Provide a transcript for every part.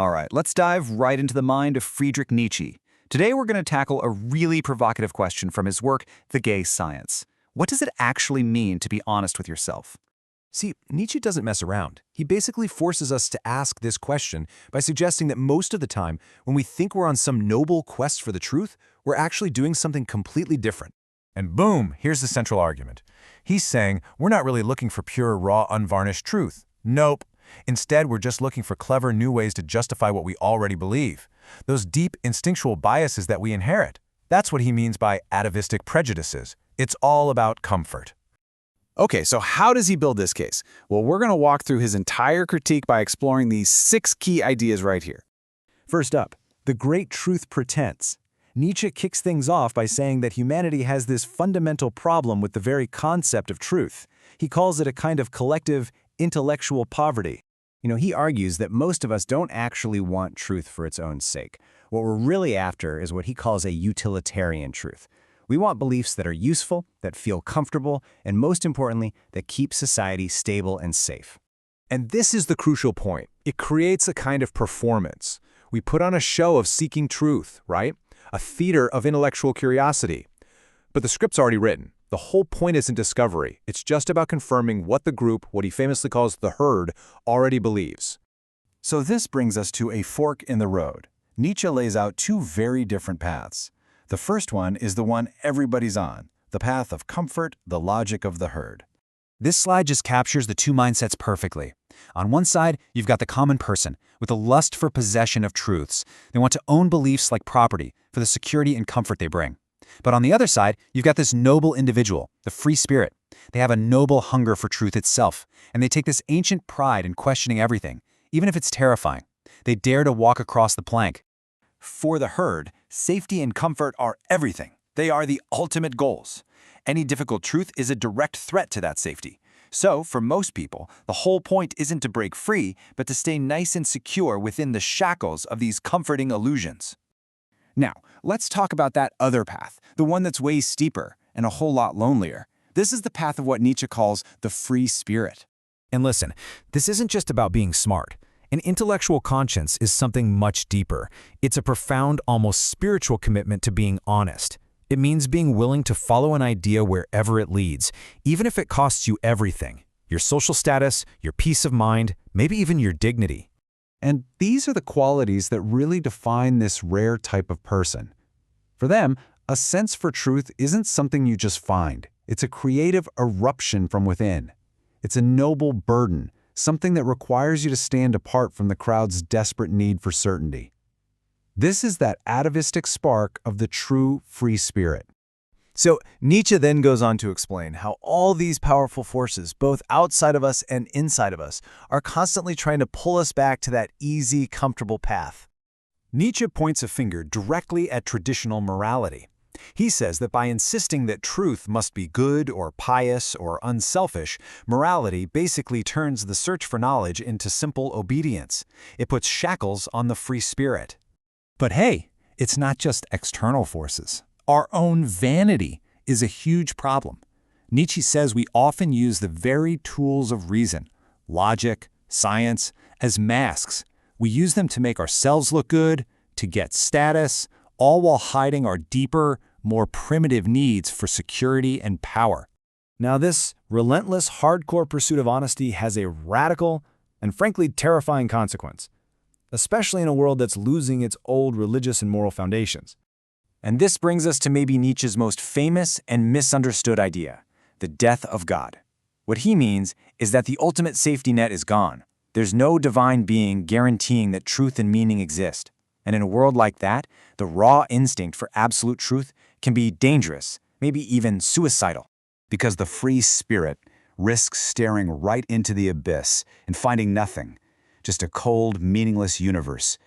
All right, let's dive right into the mind of Friedrich Nietzsche. Today we're going to tackle a really provocative question from his work, The Gay Science. What does it actually mean to be honest with yourself? See, Nietzsche doesn't mess around. He basically forces us to ask this question by suggesting that most of the time, when we think we're on some noble quest for the truth, we're actually doing something completely different. And boom, here's the central argument. He's saying we're not really looking for pure, raw, unvarnished truth. Nope. Instead, we're just looking for clever new ways to justify what we already believe. Those deep, instinctual biases that we inherit. That's what he means by atavistic prejudices. It's all about comfort. Okay, so how does he build this case? Well, we're going to walk through his entire critique by exploring these 6 key ideas right here. First up, the great truth pretense. Nietzsche kicks things off by saying that humanity has this fundamental problem with the very concept of truth. He calls it a kind of collective, intellectual poverty. He argues that most of us don't actually want truth for its own sake. What we're really after is what he calls a utilitarian truth. We want beliefs that are useful, that feel comfortable, and most importantly, that keep society stable and safe. And this is the crucial point. It creates a kind of performance. We put on a show of seeking truth, right? A theater of intellectual curiosity. But the script's already written. The whole point isn't discovery. It's just about confirming what the group, what he famously calls the herd, already believes. So this brings us to a fork in the road. Nietzsche lays out 2 very different paths. The first one is the one everybody's on, the path of comfort, the logic of the herd. This slide just captures the 2 mindsets perfectly. On one side, you've got the common person, with a lust for possession of truths. They want to own beliefs like property, for the security and comfort they bring. But on the other side, you've got this noble individual, the free spirit. They have a noble hunger for truth itself, and they take this ancient pride in questioning everything, even if it's terrifying. They dare to walk across the plank. For the herd, safety and comfort are everything. They are the ultimate goals. Any difficult truth is a direct threat to that safety. So, for most people, the whole point isn't to break free, but to stay nice and secure within the shackles of these comforting illusions. Now, let's talk about that other path, the one that's way steeper and a whole lot lonelier. This is the path of what Nietzsche calls the free spirit. And listen, this isn't just about being smart. An intellectual conscience is something much deeper. It's a profound, almost spiritual commitment to being honest. It means being willing to follow an idea wherever it leads, even if it costs you everything. Your social status, your peace of mind, maybe even your dignity. And these are the qualities that really define this rare type of person. For them, a sense for truth isn't something you just find. It's a creative eruption from within. It's a noble burden, something that requires you to stand apart from the crowd's desperate need for certainty. This is that atavistic spark of the true free spirit. So Nietzsche then goes on to explain how all these powerful forces, both outside of us and inside of us, are constantly trying to pull us back to that easy, comfortable path. Nietzsche points a finger directly at traditional morality. He says that by insisting that truth must be good or pious or unselfish, morality basically turns the search for knowledge into simple obedience. It puts shackles on the free spirit. But hey, it's not just external forces. Our own vanity is a huge problem. Nietzsche says we often use the very tools of reason, logic, science, as masks. We use them to make ourselves look good, to get status, all while hiding our deeper, more primitive needs for security and power. Now, this relentless, hardcore pursuit of honesty has a radical and frankly terrifying consequence, especially in a world that's losing its old religious and moral foundations. And this brings us to maybe Nietzsche's most famous and misunderstood idea, the death of God. What he means is that the ultimate safety net is gone. There's no divine being guaranteeing that truth and meaning exist. And in a world like that, the raw instinct for absolute truth can be dangerous, maybe even suicidal. Because the free spirit risks staring right into the abyss and finding nothing, just a cold, meaningless universe.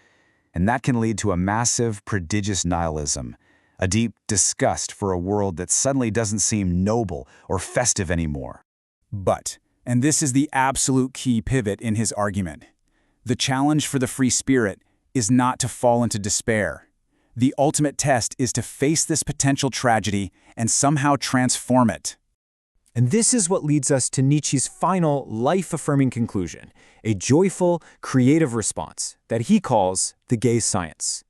And that can lead to a massive, prodigious nihilism, a deep disgust for a world that suddenly doesn't seem noble or festive anymore. But, and this is the absolute key pivot in his argument, the challenge for the free spirit is not to fall into despair. The ultimate test is to face this potential tragedy and somehow transform it. And this is what leads us to Nietzsche's final life-affirming conclusion, a joyful, creative response that he calls the gay science.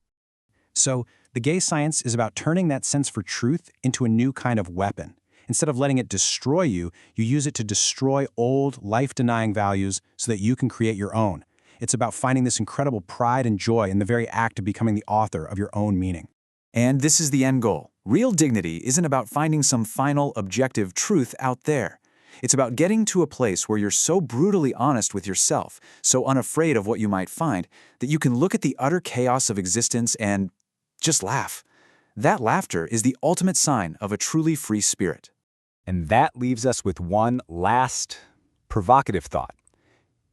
So, the gay science is about turning that sense for truth into a new kind of weapon. Instead of letting it destroy you, you use it to destroy old, life-denying values so that you can create your own. It's about finding this incredible pride and joy in the very act of becoming the author of your own meaning. And this is the end goal. Real dignity isn't about finding some final, objective truth out there. It's about getting to a place where you're so brutally honest with yourself, so unafraid of what you might find, that you can look at the utter chaos of existence and just laugh. That laughter is the ultimate sign of a truly free spirit. And that leaves us with one last, provocative thought.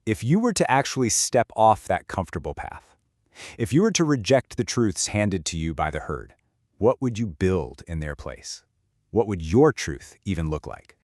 If you were to actually step off that comfortable path, if you were to reject the truths handed to you by the herd, what would you build in their place? What would your truth even look like?